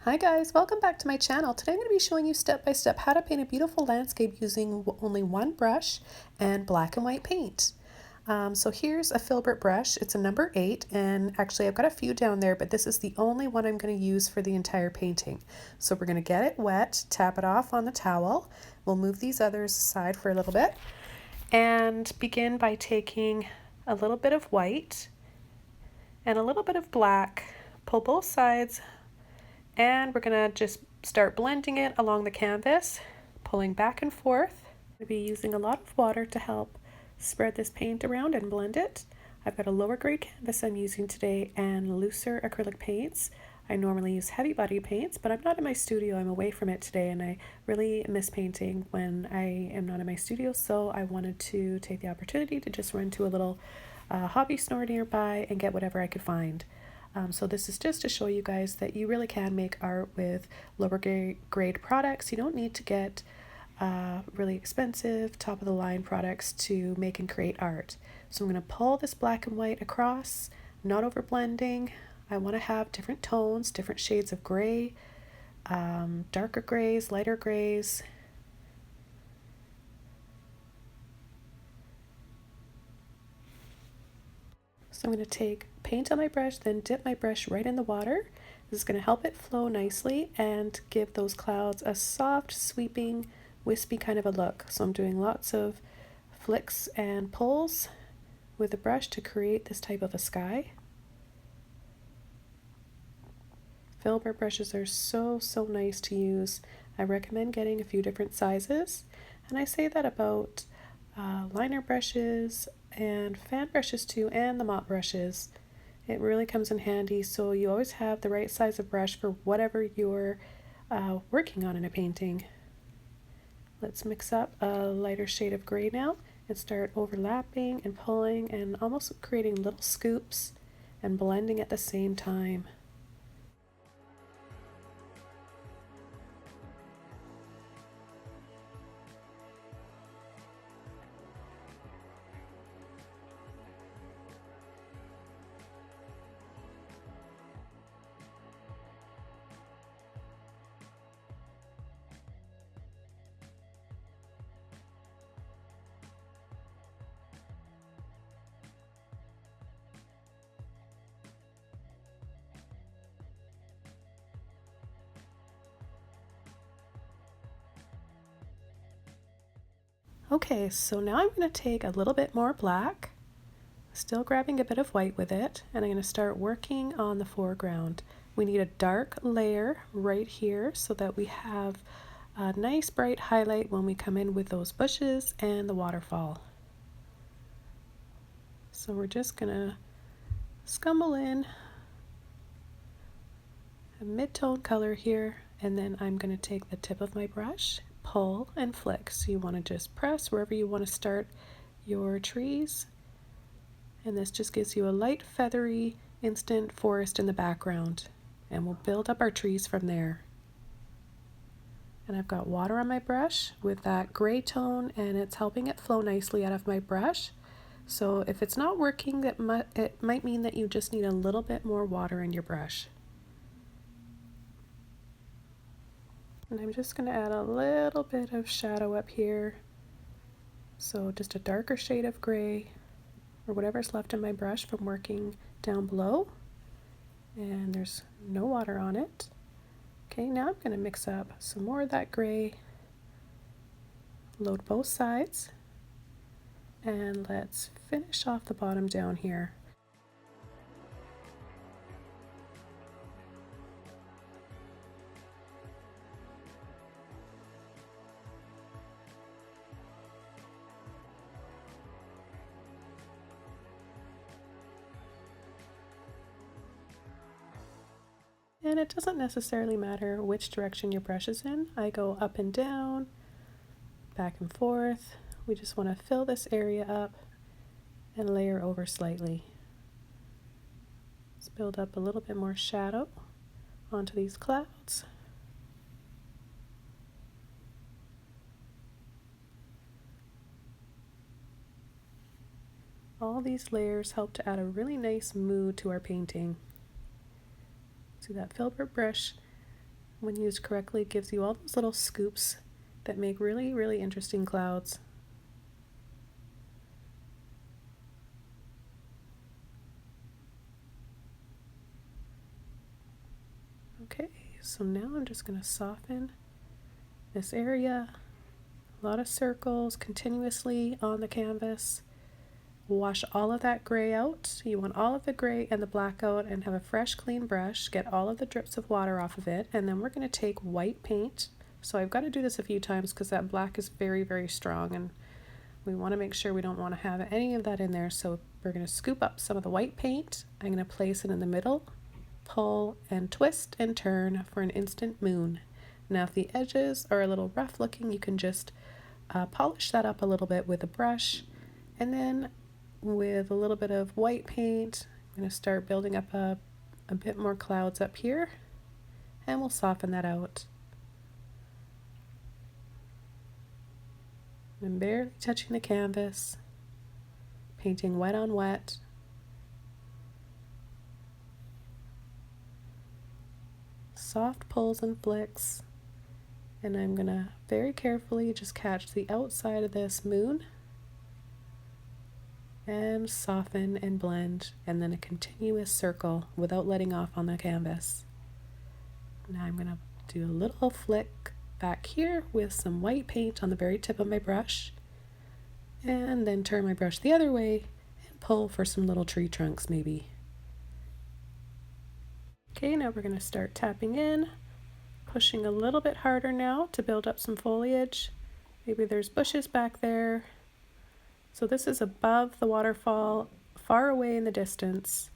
Hi guys, welcome back to my channel. Today I'm going to be showing you step by step how to paint a beautiful landscape using only one brush and black and white paint. So here's a filbert brush. It's a number 8, and actually I've got a few down there, but this is the only one I'm going to use for the entire painting. So we're going to get it wet, tap it off on the towel. We'll move these others aside for a little bit and begin by taking a little bit of white and a little bit of black, pull both sides, and we're gonna just start blending it along the canvas, pulling back and forth. I'll be using a lot of water to help spread this paint around and blend it. I've got a lower grade canvas I'm using today and looser acrylic paints. I normally use heavy body paints, but I'm not in my studio. I'm away from it today, and I really miss painting when I am not in my studio, so I wanted to take the opportunity to just run to a little hobby store nearby and get whatever I could find. So this is just to show you guys that you really can make art with lower grade products. You don't need to get really expensive, top of the line products to make and create art. So I'm going to pull this black and white across, not over blending. I want to have different tones, different shades of gray, darker grays, lighter grays. So I'm going to take paint on my brush, then dip my brush right in the water. This is going to help it flow nicely and give those clouds a soft, sweeping, wispy kind of a look. So I'm doing lots of flicks and pulls with the brush to create this type of a sky. Filbert brushes are so nice to use. I recommend getting a few different sizes, and I say that about liner brushes and fan brushes too, and the mop brushes. It really comes in handy, so you always have the right size of brush for whatever you're working on in a painting. Let's mix up a lighter shade of gray now and start overlapping and pulling and almost creating little scoops and blending at the same time. Okay, so now I'm going to take a little bit more black, still grabbing a bit of white with it, and I'm going to start working on the foreground. We need a dark layer right here so that we have a nice bright highlight when we come in with those bushes and the waterfall. So we're just going to scumble in a mid-tone color here, and then I'm going to take the tip of my brush, pull and flick. So you want to just press wherever you want to start your trees, and this just gives you a light feathery instant forest in the background, and we'll build up our trees from there. And I've got water on my brush with that gray tone, and it's helping it flow nicely out of my brush. So if it's not working, it might mean that you just need a little bit more water in your brush. And I'm just going to add a little bit of shadow up here. So just a darker shade of gray, or whatever's left in my brush from working down below. And there's no water on it. Okay, now I'm going to mix up some more of that gray, load both sides, and let's finish off the bottom down here. And it doesn't necessarily matter which direction your brush is in. I go up and down, back and forth. We just want to fill this area up and layer over slightly. Let's build up a little bit more shadow onto these clouds. All these layers help to add a really nice mood to our painting. See that filbert brush when used correctly, it gives you all those little scoops that make really, really interesting clouds. Okay, so now I'm just going to soften this area. A lot of circles continuously on the canvas. Wash all of that gray out. You want all of the gray and the black out, and have a fresh clean brush. Get all of the drips of water off of it, and then we're going to take white paint. So I've got to do this a few times because that black is very, very strong, and we want to make sure we don't want to have any of that in there. So we're going to scoop up some of the white paint. I'm going to place it in the middle, pull and twist and turn for an instant moon. Now if the edges are a little rough looking, you can just polish that up a little bit with a brush, and then with a little bit of white paint, I'm going to start building up a bit more clouds up here, and we'll soften that out. I'm barely touching the canvas, painting wet on wet. Soft pulls and flicks, and I'm going to very carefully just catch the outside of this moon and soften and blend, and then a continuous circle without letting off on the canvas. Now I'm going to do a little flick back here with some white paint on the very tip of my brush, and then turn my brush the other way and pull for some little tree trunks maybe. Okay, now we're going to start tapping in, pushing a little bit harder now to build up some foliage. Maybe there's bushes back there. So this is above the waterfall, far away in the distance.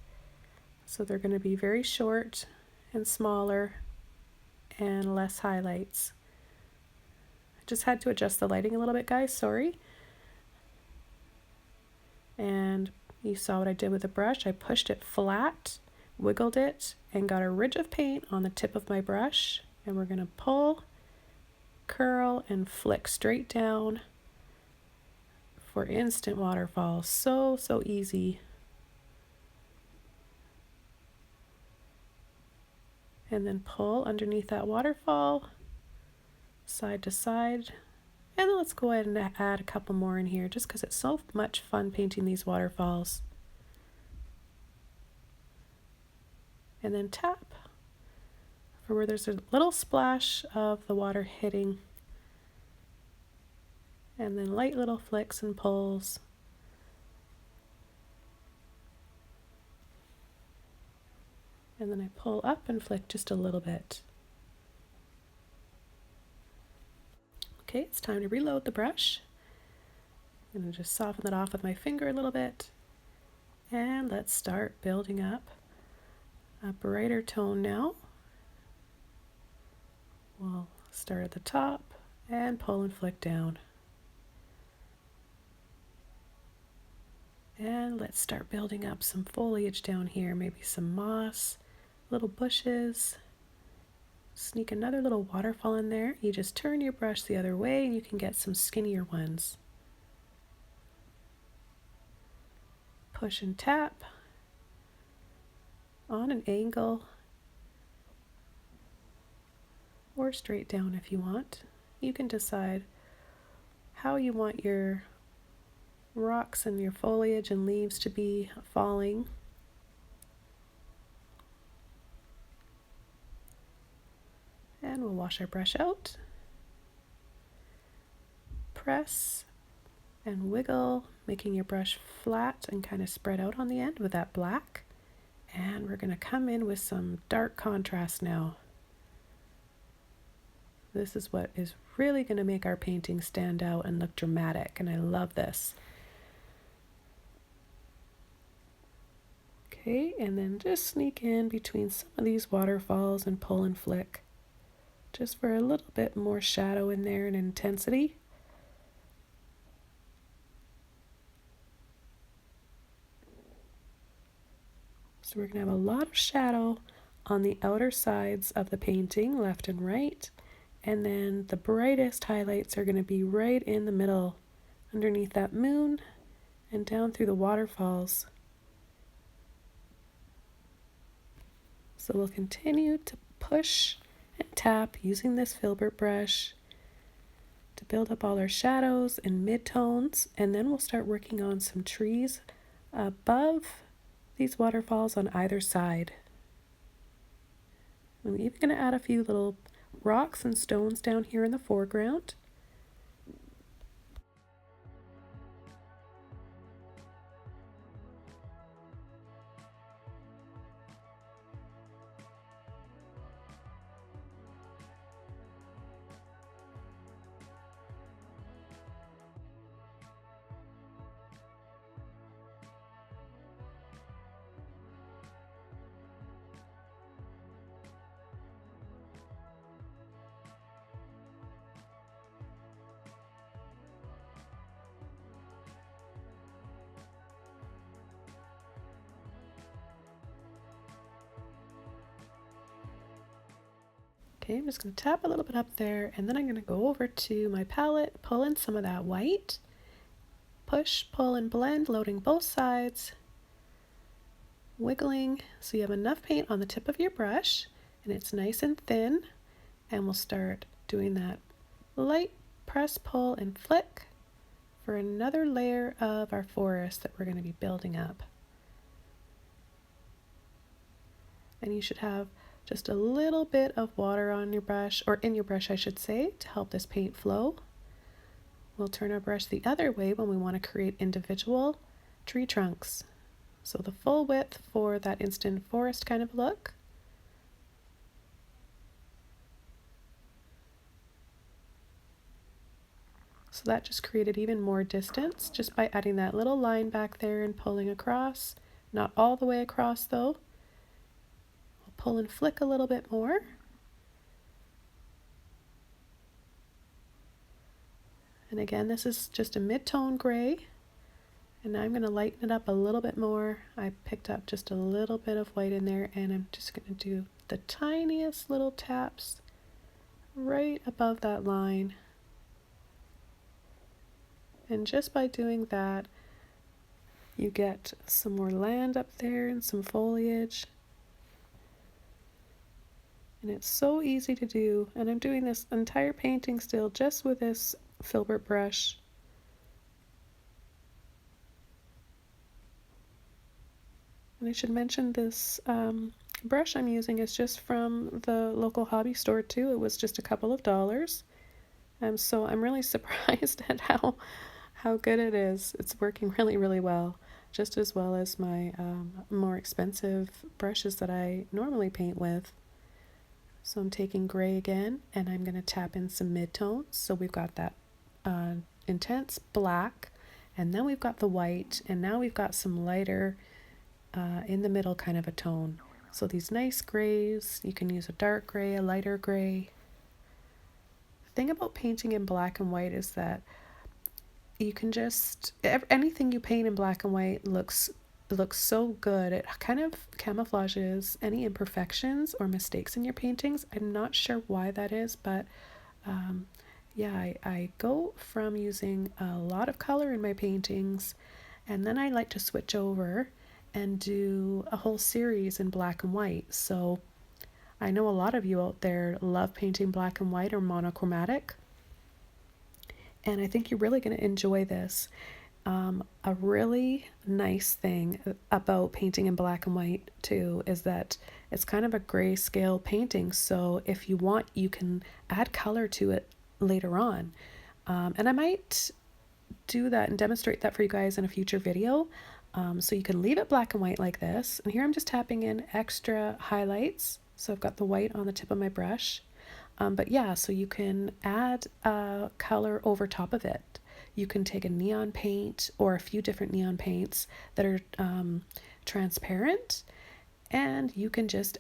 So they're going to be very short and smaller and less highlights. I just had to adjust the lighting a little bit, guys, sorry. And you saw what I did with the brush. I pushed it flat, wiggled it, and got a ridge of paint on the tip of my brush. And we're going to pull, curl, and flick straight down for instant waterfalls. So easy. And then pull underneath that waterfall, side to side. And then let's go ahead and add a couple more in here just because it's so much fun painting these waterfalls. And then tap for where there's a little splash of the water hitting. And then light little flicks and pulls. And then I pull up and flick just a little bit. Okay, it's time to reload the brush. I'm going to just soften that off with my finger a little bit. And let's start building up a brighter tone now. We'll start at the top and pull and flick down. And let's start building up some foliage down here, maybe some moss, little bushes. Sneak another little waterfall in there. You just turn your brush the other way and you can get some skinnier ones. Push and tap on an angle, or straight down if you want. You can decide how you want your rocks and your foliage and leaves to be falling. And we'll wash our brush out. Press and wiggle, making your brush flat and kind of spread out on the end with that black. And we're going to come in with some dark contrast now. This is what is really going to make our painting stand out and look dramatic, and I love this. Okay, and then just sneak in between some of these waterfalls and pull and flick, just for a little bit more shadow in there and intensity. So we're going to have a lot of shadow on the outer sides of the painting, left and right, and then the brightest highlights are going to be right in the middle, underneath that moon and down through the waterfalls. So we'll continue to push and tap using this filbert brush to build up all our shadows and midtones, and then we'll start working on some trees above these waterfalls on either side. I'm even going to add a few little rocks and stones down here in the foreground. Okay, I'm just going to tap a little bit up there, and then I'm going to go over to my palette, pull in some of that white, push, pull, and blend, loading both sides, wiggling so you have enough paint on the tip of your brush, and it's nice and thin, and we'll start doing that light press, pull, and flick for another layer of our forest that we're going to be building up. And you should have just a little bit of water on your brush, or in your brush I should say, to help this paint flow. We'll turn our brush the other way when we want to create individual tree trunks. So the full width for that instant forest kind of look. So that just created even more distance just by adding that little line back there and pulling across. Not all the way across though. Pull and flick a little bit more. And again, this is just a mid-tone gray. And now I'm going to lighten it up a little bit more. I picked up just a little bit of white in there, and I'm just going to do the tiniest little taps right above that line. And just by doing that, you get some more land up there and some foliage. And it's so easy to do, and I'm doing this entire painting still just with this filbert brush. And I should mention this brush I'm using is just from the local hobby store too. It was just a couple of dollars. So I'm really surprised at how good it is. It's working really, really well, just as well as my more expensive brushes that I normally paint with. So I'm taking gray again, and I'm going to tap in some midtones. So we've got that intense black, and then we've got the white, and now we've got some lighter in the middle kind of a tone. So these nice grays, you can use a dark gray, a lighter gray. The thing about painting in black and white is that you can just, anything you paint in black and white looks so good. It kind of camouflages any imperfections or mistakes in your paintings. I'm not sure why that is, but yeah, I go from using a lot of color in my paintings, and then I like to switch over and do a whole series in black and white. So I know a lot of you out there love painting black and white or monochromatic, and I think you're really going to enjoy this. A really nice thing about painting in black and white too is that it's kind of a grayscale painting, so if you want, you can add color to it later on. And I might do that and demonstrate that for you guys in a future video. So you can leave it black and white like this, and here I'm just tapping in extra highlights, so I've got the white on the tip of my brush. But yeah, so you can add color over top of it. You can take a neon paint or a few different neon paints that are transparent, and you can just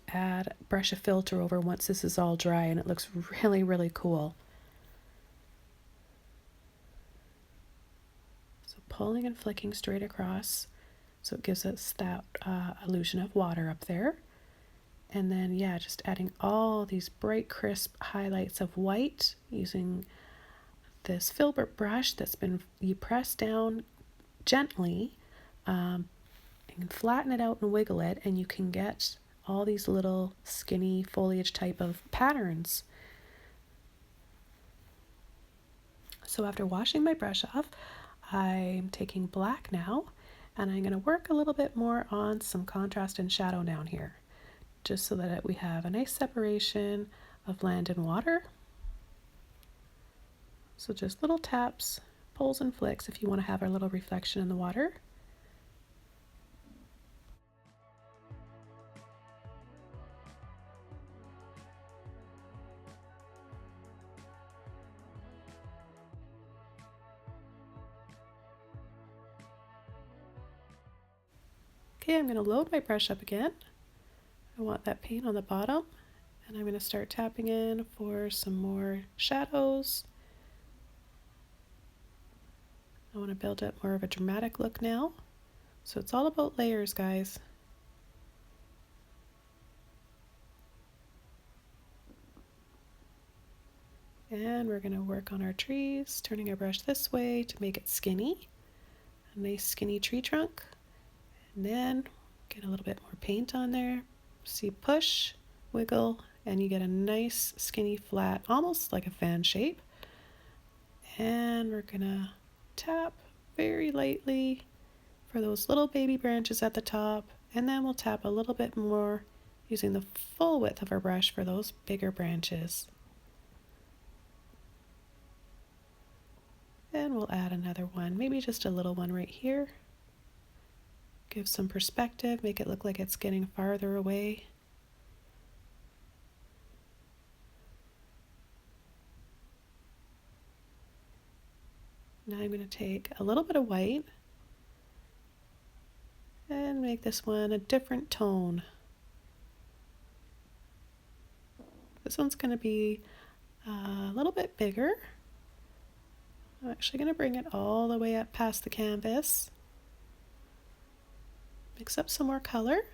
brush a filter over once this is all dry, and it looks really, really cool. So pulling and flicking straight across, so it gives us that illusion of water up there. And then, yeah, just adding all these bright, crisp highlights of white using this filbert brush you press down gently and flatten it out and wiggle it, and you can get all these little skinny foliage type of patterns. So after washing my brush off, I'm taking black now, and I'm going to work a little bit more on some contrast and shadow down here, just so that we have a nice separation of land and water. So just little taps, pulls and flicks if you want to have a little reflection in the water. Okay, I'm going to load my brush up again. I want that paint on the bottom, and I'm going to start tapping in for some more shadows. I want to build up more of a dramatic look now. So it's all about layers, guys. And we're going to work on our trees, turning our brush this way to make it skinny. A nice skinny tree trunk. And then get a little bit more paint on there. See, push, wiggle, and you get a nice skinny flat, almost like a fan shape. And we're gonna tap very lightly for those little baby branches at the top, and then we'll tap a little bit more using the full width of our brush for those bigger branches. And we'll add another one, maybe just a little one right here. Give some perspective, make it look like it's getting farther away. Now I'm going to take a little bit of white and make this one a different tone. This one's going to be a little bit bigger. I'm actually going to bring it all the way up past the canvas. Mix up some more color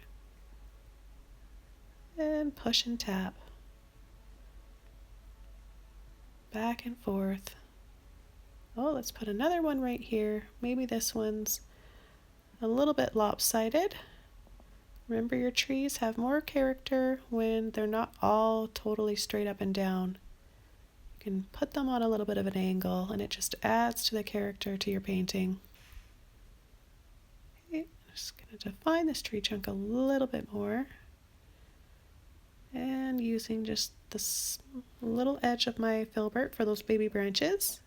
and push and tap. Back and forth. Oh, let's put another one right here. Maybe this one's a little bit lopsided. Remember, your trees have more character when they're not all totally straight up and down. You can put them on a little bit of an angle and it just adds to the character to your painting. Okay, I'm just going to define this tree trunk a little bit more. And using just this little edge of my filbert for those baby branches.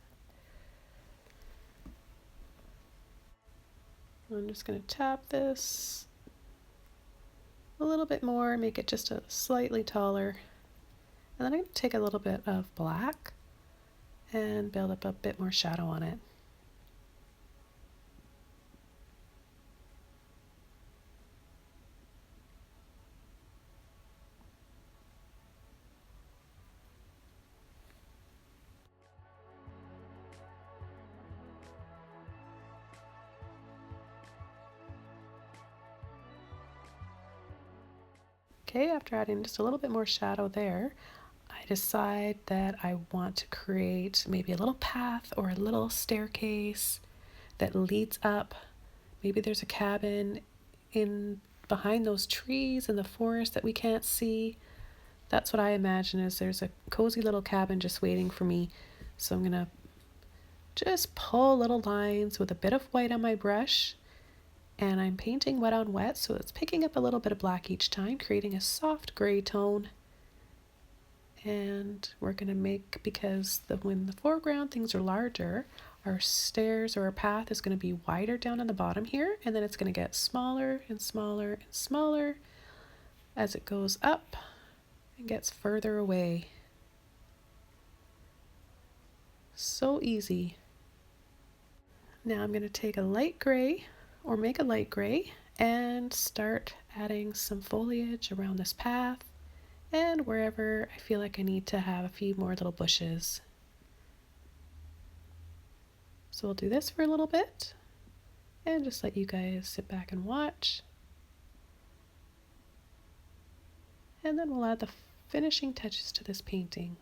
I'm just going to tap this a little bit more, make it just a slightly taller. And then I'm going to take a little bit of black and build up a bit more shadow on it. Okay, after adding just a little bit more shadow there, I decide that I want to create maybe a little path or a little staircase that leads up. Maybe there's a cabin in behind those trees in the forest that we can't see. That's what I imagine, is there's a cozy little cabin just waiting for me. So I'm gonna just pull little lines with a bit of white on my brush, and I'm painting wet on wet, so it's picking up a little bit of black each time, creating a soft gray tone. And we're going to make, because when the foreground things are larger, our stairs or our path is going to be wider down on the bottom here, and then it's going to get smaller and smaller and smaller as it goes up and gets further away. So easy. Now I'm going to take a light gray, or make a light gray, and start adding some foliage around this path and wherever I feel like I need to have a few more little bushes. So we'll do this for a little bit and just let you guys sit back and watch. And then we'll add the finishing touches to this painting.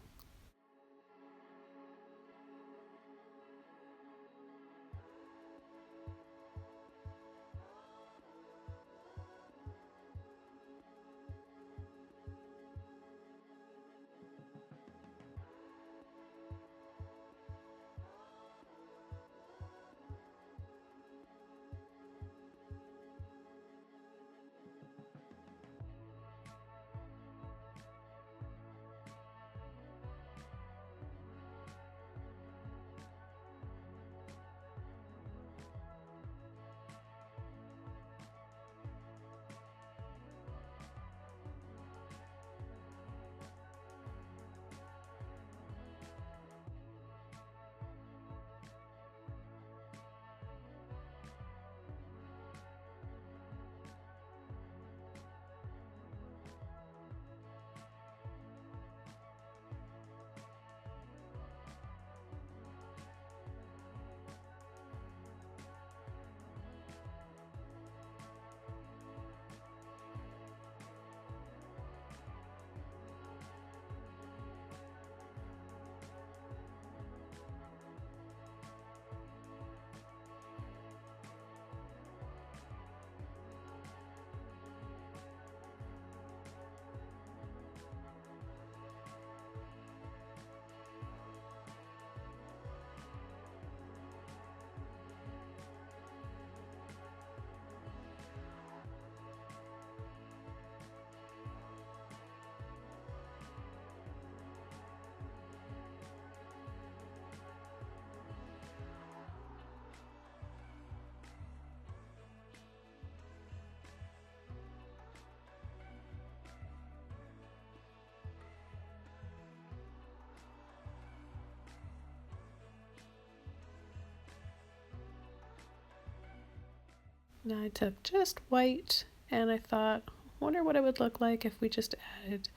And I took just white and I thought, wonder what it would look like if we just added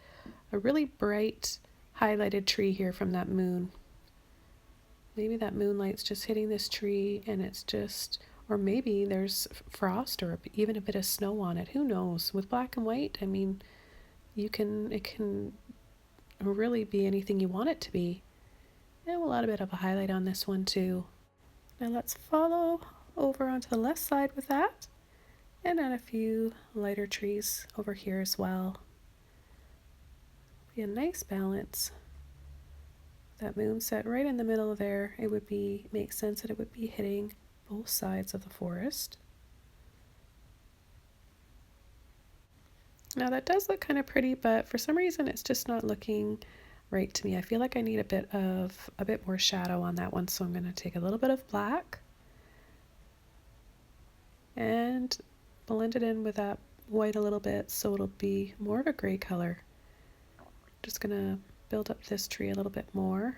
a really bright highlighted tree here from that moon. Maybe that moonlight's just hitting this tree and it's just, or maybe there's frost or even a bit of snow on it. Who knows? With black and white, I mean, it can really be anything you want it to be. And we'll add a bit of a highlight on this one too. Now let's follow over onto the left side with that and add a few lighter trees over here as well. Be a nice balance. That moon set right in the middle there, it would make sense that it would be hitting both sides of the forest. Now that does look kind of pretty, but for some reason it's just not looking right to me. I feel like I need a bit more shadow on that one, so I'm going to take a little bit of black and blend it in with that white a little bit so it'll be more of a gray color. Just going to build up this tree a little bit more,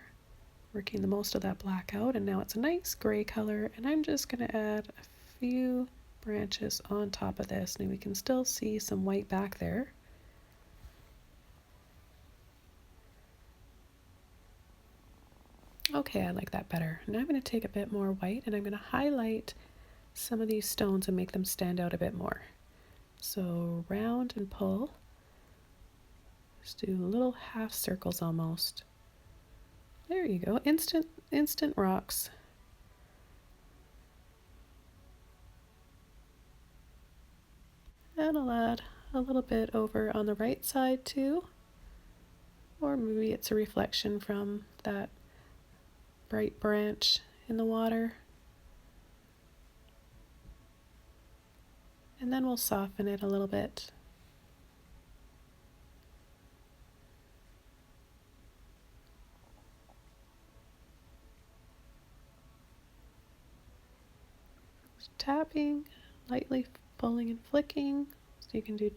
working the most of that black out, and now it's a nice gray color, and I'm just going to add a few branches on top of this, and we can still see some white back there. Okay, I like that better. Now I'm going to take a bit more white and I'm going to highlight some of these stones and make them stand out a bit more. So round and pull. Just do little half circles almost. There you go, instant rocks. And I'll add a little bit over on the right side too. Or maybe it's a reflection from that bright branch in the water. And then we'll soften it a little bit. Just tapping, lightly pulling and flicking, so you can do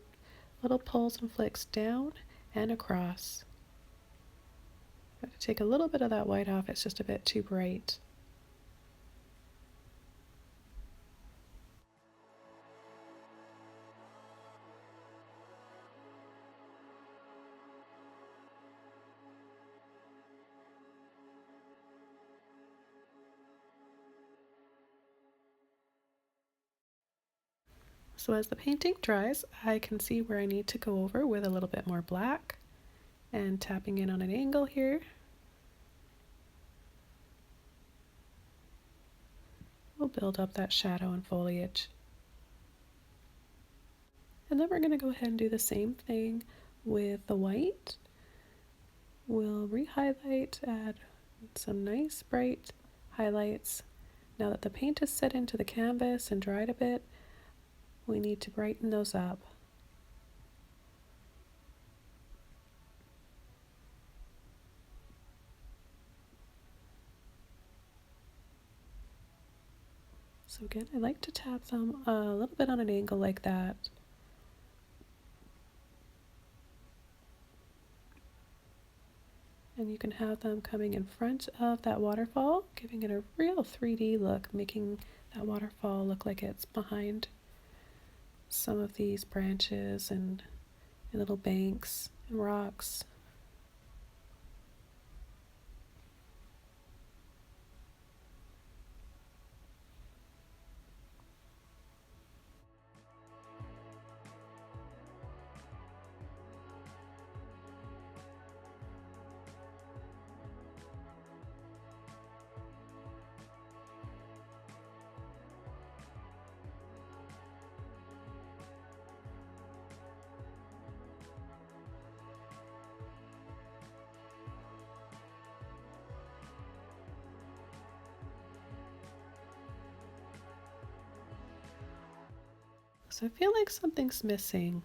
little pulls and flicks down and across. Got to take a little bit of that white off, it's just a bit too bright. So as the painting dries, I can see where I need to go over with a little bit more black and tapping in on an angle here. We'll build up that shadow and foliage. And then we're going to go ahead and do the same thing with the white. We'll re-highlight, add some nice bright highlights. Now that the paint is set into the canvas and dried a bit, we need to brighten those up. So again, I like to tap them a little bit on an angle like that. And you can have them coming in front of that waterfall, giving it a real 3D look, making that waterfall look like it's behind some of these branches and little banks and rocks. So I feel like something's missing.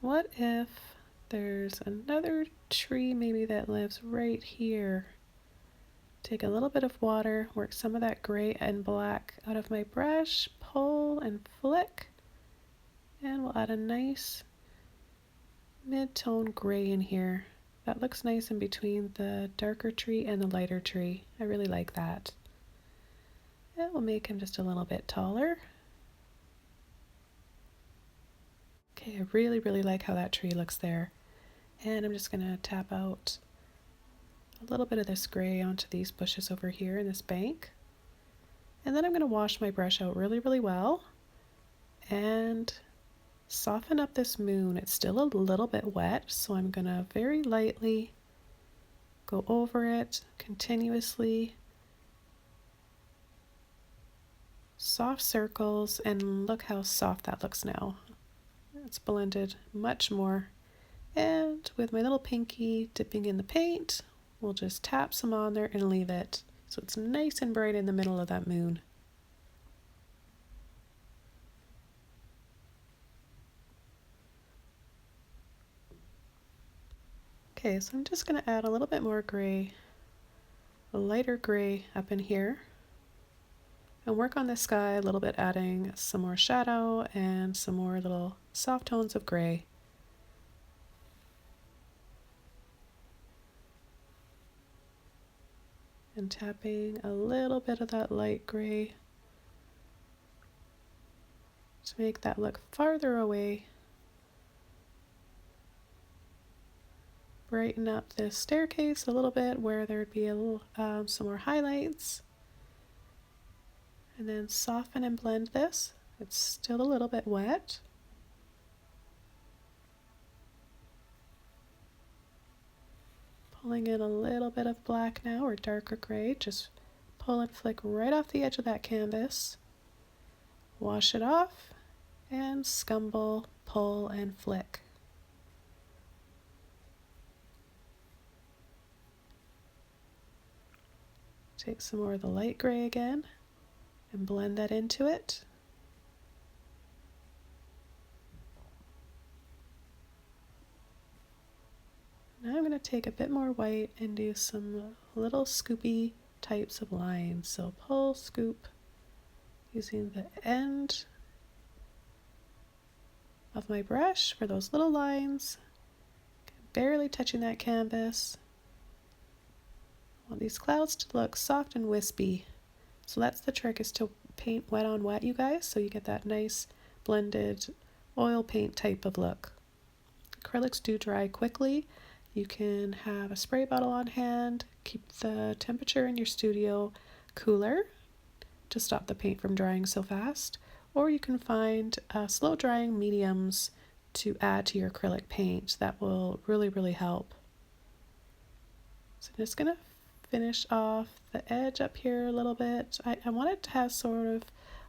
What if there's another tree maybe that lives right here? Take a little bit of water, work some of that gray and black out of my brush, pull and flick, and we'll add a nice mid-tone gray in here. That looks nice in between the darker tree and the lighter tree. I really like that. And we'll make him just a little bit taller. Okay, I really, really like how that tree looks there. And I'm just gonna tap out a little bit of this gray onto these bushes over here in this bank. And then I'm gonna wash my brush out really, really well and soften up this moon. It's still a little bit wet, so I'm gonna very lightly go over it continuously. Soft circles, and look how soft that looks now. It's blended much more. And with my little pinky dipping in the paint, we'll just tap some on there and leave it so it's nice and bright in the middle of that moon. Okay, so I'm just going to add a little bit more gray, a lighter gray up in here, and work on the sky a little bit, adding some more shadow and some more little soft tones of gray. And tapping a little bit of that light gray to make that look farther away. Brighten up this staircase a little bit where there'd be a little, some more highlights. And then soften and blend this. It's still a little bit wet. Pulling in a little bit of black now, or darker gray. Just pull and flick right off the edge of that canvas. Wash it off and scumble, pull and flick. Take some more of the light gray again and blend that into it. Now I'm going to take a bit more white and do some little scoopy types of lines. So pull, scoop, using the end of my brush for those little lines, barely touching that canvas. I want these clouds to look soft and wispy. So that's the trick, is to paint wet on wet, you guys, so you get that nice blended oil paint type of look. Acrylics do dry quickly. You can have a spray bottle on hand, keep the temperature in your studio cooler to stop the paint from drying so fast, or you can find slow drying mediums to add to your acrylic paint. That will really, really help. So I'm just going to finish off the edge up here a little bit. I want it to have sort of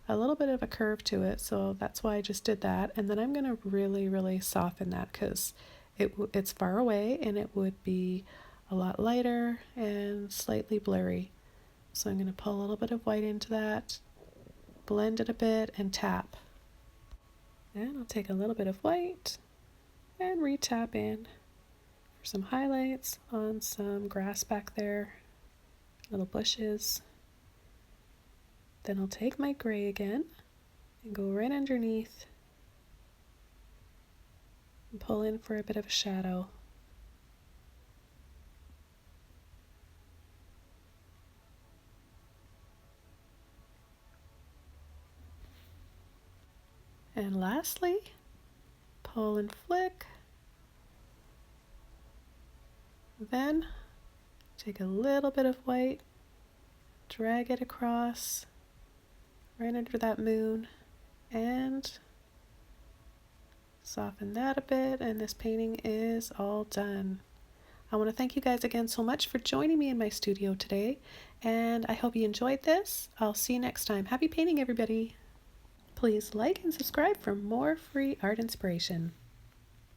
a little bit of a curve to it, so that's why I just did that. And then I'm going to really, really soften that because it's far away and it would be a lot lighter and slightly blurry. So I'm going to pull a little bit of white into that, blend it a bit, and tap. And I'll take a little bit of white and re-tap in for some highlights on some grass back there, little bushes. Then I'll take my gray again and go right underneath and pull in for a bit of a shadow. And lastly, pull and flick. Then take a little bit of white, drag it across right under that moon, and soften that a bit, and this painting is all done. I want to thank you guys again so much for joining me in my studio today, and I hope you enjoyed this. I'll see you next time. Happy painting, everybody! Please like and subscribe for more free art inspiration.